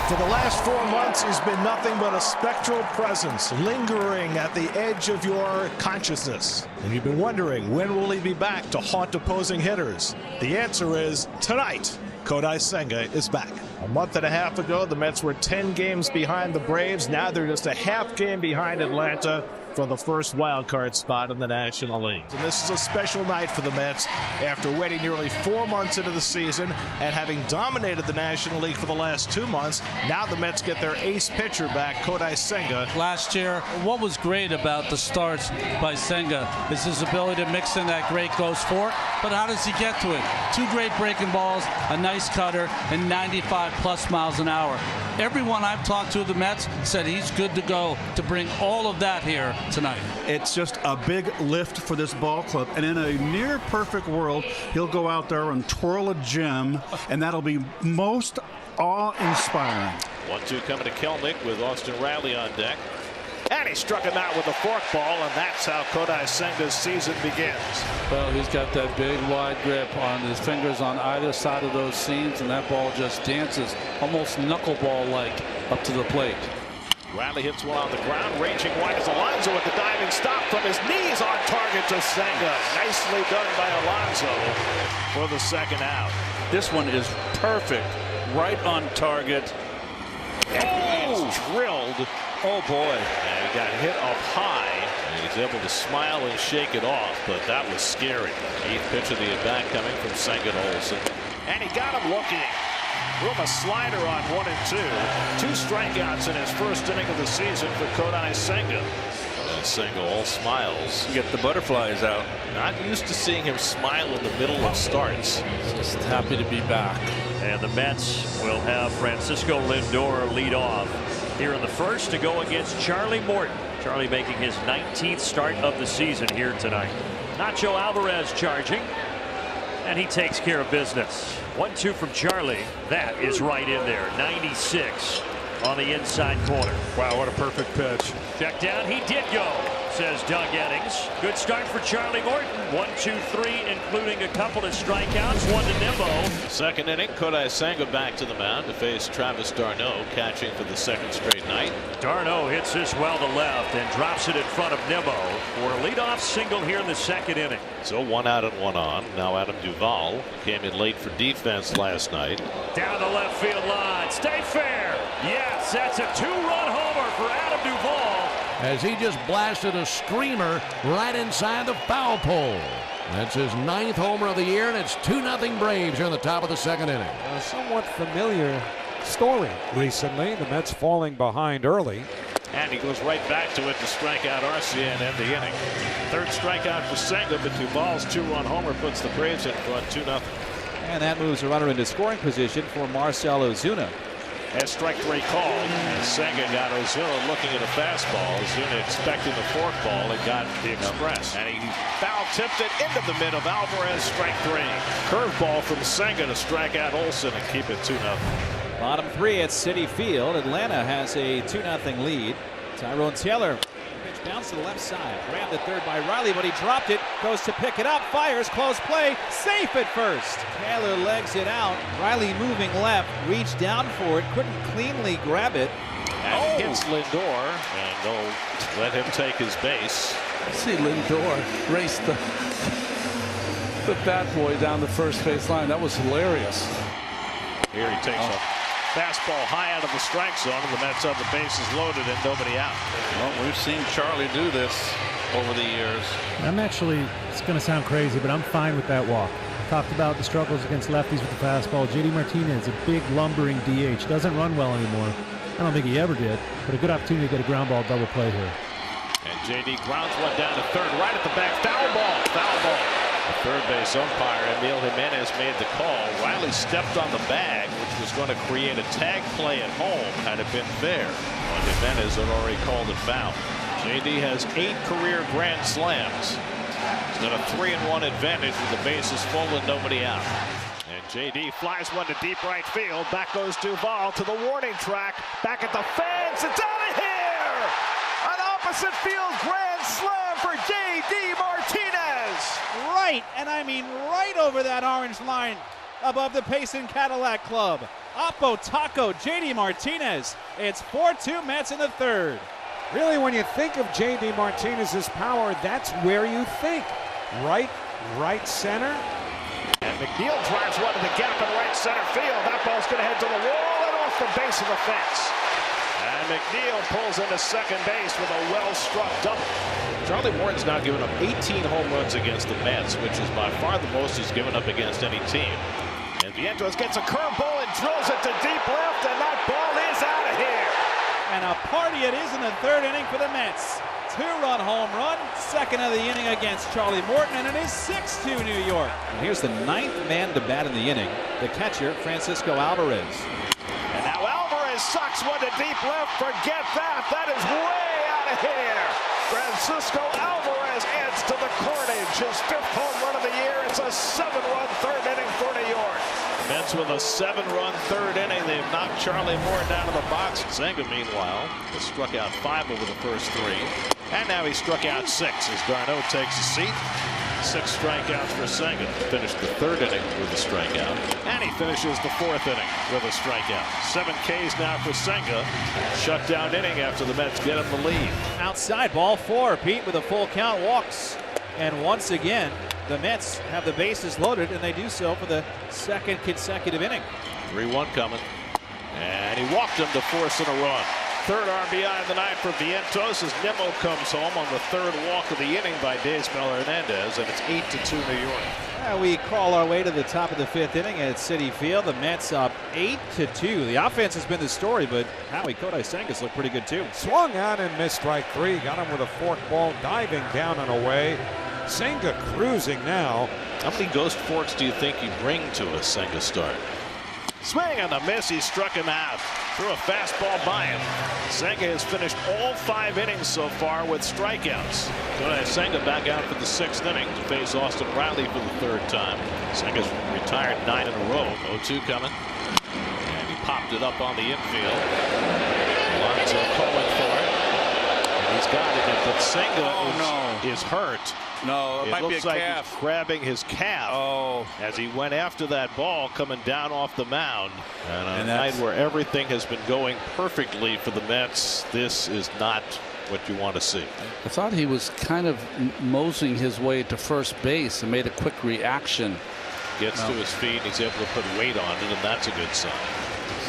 For the last 4 months, he's been nothing but a spectral presence, lingering at the edge of your consciousness. And you've been wondering, when will he be back to haunt opposing hitters? The answer is tonight. Kodai Senga is back. A month and a half ago, the Mets were 10 games behind the Braves. Now they're just a half game behind Atlanta for the first wild card spot in the National League. And this is a special night for the Mets after waiting nearly 4 months into the season and having dominated the National League for the last 2 months. Now the Mets get their ace pitcher back, Kodai Senga. Last year, what was great about the starts by Senga is his ability to mix in that great ghost fork, but how does he get to it? 2 great breaking balls, a nice cutter, and 95 plus miles an hour. Everyone I've talked to at the Mets said he's good to go to bring all of that here tonight. It's just a big lift for this ball club, and in a near perfect world, he'll go out there and twirl a gem, and that'll be most awe-inspiring. 1-2 coming to Kelnick with Austin Riley on deck. And he struck him out with a forkball, and that's how Kodai Senga's season begins. Well, he's got that big, wide grip on his fingers on either side of those seams, and that ball just dances, almost knuckleball-like, up to the plate. Riley hits one on the ground, ranging wide as Alonso with the diving stop from his knees on target to Senga. Nicely done by Alonso for the second out. This one is perfect, right on target. And he's drilled. Oh boy. And he got hit up high, and he's able to smile and shake it off, but that was scary. 8th pitch of the at-bat coming from Senga to Olson. And he got him looking. Threw him a slider on 1 and 2. 2 strikeouts in his first inning of the season for Kodai Senga. And Senga all smiles. You get the butterflies out. Not used to seeing him smile in the middle of starts. Just happy to be back. And the Mets will have Francisco Lindor lead off here in the first to go against Charlie Morton. Charlie making his 19th start of the season here tonight. Nacho Alvarez charging, and he takes care of business. 1-2 from Charlie. That is right in there. 96 on the inside corner. Wow, what a perfect pitch. Check down. He did go, says Doug Eddings. Good start for Charlie Morton. 1, 2, 3, including a couple of strikeouts. 1 to Nimmo. Second inning, Kodai Senga back to the mound to face Travis d'Arnaud, catching for the second straight night. d'Arnaud hits this well to left and drops it in front of Nimmo for a leadoff single here in the second inning. So 1 out and 1 on. Now Adam Duvall came in late for defense last night. Down the left field line. Stay fair. Yes, that's a 2-run homer for Adam Duvall. As he just blasted a screamer right inside the foul pole. That's his 9th homer of the year, and it's 2-0 Braves here in the top of the second inning. A somewhat familiar story recently. The Mets falling behind early. And he goes right back to it to strike out Arcia and end the inning. 3rd strikeout for Senga, but Duvall's 2-run homer puts the Braves in front 2-0. And that moves a runner into scoring position for Marcell Ozuna. As strike 3 called, and Senga got Ozuna looking at a fastball. Ozuna expecting the forkball and got the express. And he foul tipped it into the mid of Alvarez, strike 3. Curveball from Senga to strike out Olson and keep it 2-0. Bottom 3 at Citi Field. Atlanta has a 2-0 lead. Tyrone Taylor. Pitch bounce to the left side. Grabbed at third by Riley, but he dropped it. Goes to pick it up. Fires. Close play. Safe at first. Taylor legs it out. Riley moving left. Reached down for it. Couldn't cleanly grab it. And hits Lindor. And they'll let him take his base. See Lindor race the bat boy down the first base line. That was hilarious. Here he takes a fastball high out of the strike zone, and the Mets have the bases loaded and nobody out. Well, we've seen Charlie do this over the years. It's going to sound crazy, but I'm fine with that walk. Talked about the struggles against lefties with the fastball. JD Martinez, a big lumbering DH, doesn't run well anymore. I don't think he ever did, but a good opportunity to get a ground ball double play here. And JD grounds one down to third, right at the back. Foul ball. Foul ball. The third base umpire, Emil Jimenez, made the call. Riley stepped on the bag, which was going to create a tag play at home had it been fair. But Jimenez had already called it foul. JD has 8 career grand slams. He's got a 3-1 advantage with the bases full and nobody out. And JD flies one to deep right field. Back goes Duvall to the warning track. Back at the fence. It's out of here! An opposite field grand slam for JD Martinez. Right, and I mean right over that orange line above the Payson Cadillac Club. Oppo Taco, JD Martinez. It's 4-2 Mets in the third. Really, when you think of J.D. Martinez's power, that's where you think. Right center. And McNeil drives one to the gap in right center field. That ball's going to head to the wall and off the base of the fence. And McNeil pulls into second base with a well-struck double. Charlie Morton's now given up 18 home runs against the Mets, which is by far the most he's given up against any team. And Vientos gets a curveball and drills it to deep left, and that ball is out of here. And a party it is in the third inning for the Mets. 2-run home run, second of the inning against Charlie Morton, and it is 6-2 New York. And here's the 9th man to bat in the inning, the catcher, Francisco Alvarez. And now Alvarez sucks one to deep left. Forget that. That is way out of here. Francisco Alvarez adds to the carnage. His 5th home run of the year. It's a 7-run third inning for New York. Mets with a 7-run third inning. They've knocked Charlie Morton out of the box. Senga, meanwhile, has struck out 5 over the first 3. And now he struck out 6 as Darno takes a seat. 6 strikeouts for Senga. Finished the third inning with a strikeout. And he finishes the 4th inning with a strikeout. 7 Ks now for Senga. Shutdown inning after the Mets get him the lead. Outside, ball 4. Pete with a full count walks. And once again, the Mets have the bases loaded, and they do so for the 2nd consecutive inning. 3-1 coming. And he walked him to force in a run. 3rd RBI of the night for Vientos as Nimmo comes home on the 3rd walk of the inning by Daysbel Hernandez, and it's 8-2 New York. We crawl our way to the top of the 5th inning at Citi Field. The Mets up 8-2. The offense has been the story, but Howie Kodai Senga's looked pretty good too. Swung on and missed strike 3. Got him with a fork ball, diving down and away. Senga cruising now. How many ghost forks do you think you bring to a Senga start? Swing and a miss. He struck him out. Threw a fastball by him. Senga has finished all 5 innings so far with strikeouts. Kodai Senga back out for the 6th inning to face Austin Riley for the 3rd time. Senga's retired 9 in a row. 0-2 coming. And he popped it up on the infield. Alonso calling for it. And he's got it, but Senga is hurt. No, it might be a like calf. He's grabbing his calf as he went after that ball coming down off the mound. And on a night where everything has been going perfectly for the Mets, this is not what you want to see. I thought he was kind of moseying his way to first base and made a quick reaction. Gets to his feet, and he's able to put weight on it, and that's a good sign.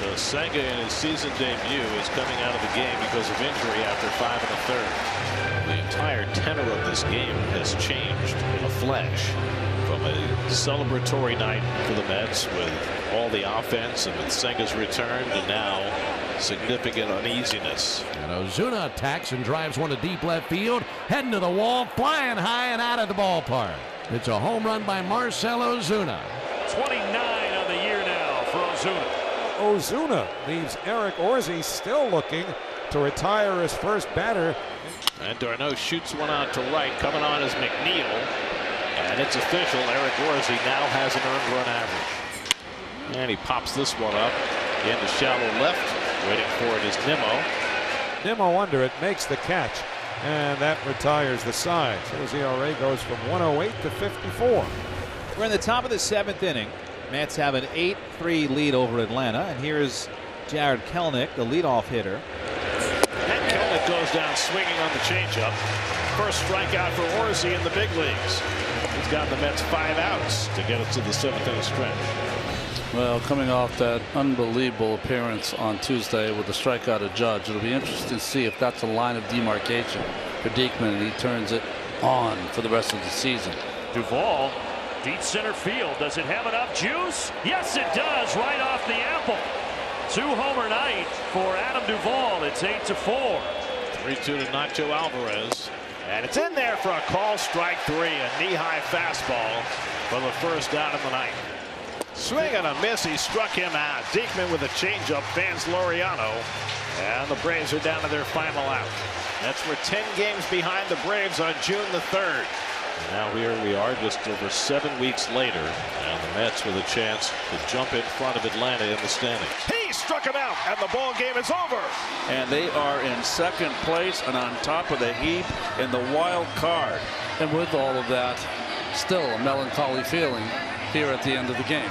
So Senga in his season debut is coming out of the game because of injury after 5 1/3. The entire tenor of this game has changed in a flash from a celebratory night for the Mets with all the offense and with Senga's return to now significant uneasiness. And Ozuna attacks and drives one to deep left field, heading to the wall, flying high and out of the ballpark. It's a home run by Marcell Ozuna. 29 on the year now for Ozuna. Ozuna leaves Eric Orsi still looking to retire his first batter. And Darno shoots one out to right. Coming on is McNeil. And it's official. Eric Orsi now has an earned run average. And he pops this one up into shallow left. Waiting for it is Nimmo. Nimmo under it, makes the catch. And that retires the side. So his ERA goes from 108 to 54. We're in the top of the 7th inning. Mets have an 8-3 lead over Atlanta. And here's Jared Kelenic, the leadoff hitter. And Kelenic goes down swinging on the changeup. First strikeout for Orsi in the big leagues. He's got the Mets 5 outs to get us to the 7th inning stretch. Well, coming off that unbelievable appearance on Tuesday with the strikeout of Judge, it'll be interesting to see if that's a line of demarcation for Diekman and he turns it on for the rest of the season. Duvall, deep center field. Does it have enough juice? Yes, it does. Right off the apple. 2-homer night for Adam Duvall. It's 8-4. 3-2 to Nacho Alvarez. And it's in there for a call, strike 3, a knee-high fastball for the first out of the night. Swing and a miss. He struck him out. Diekman with a changeup fans Laureano. And the Braves are down to their final out. That's for 10 games behind the Braves on June the 3rd. And now here we are just over 7 weeks later. And the Mets with a chance to jump in front of Atlanta in the standings. He struck him out and the ball game is over. And they are in 2nd place and on top of the heap in the wild card. And with all of that, still a melancholy feeling here at the end of the game.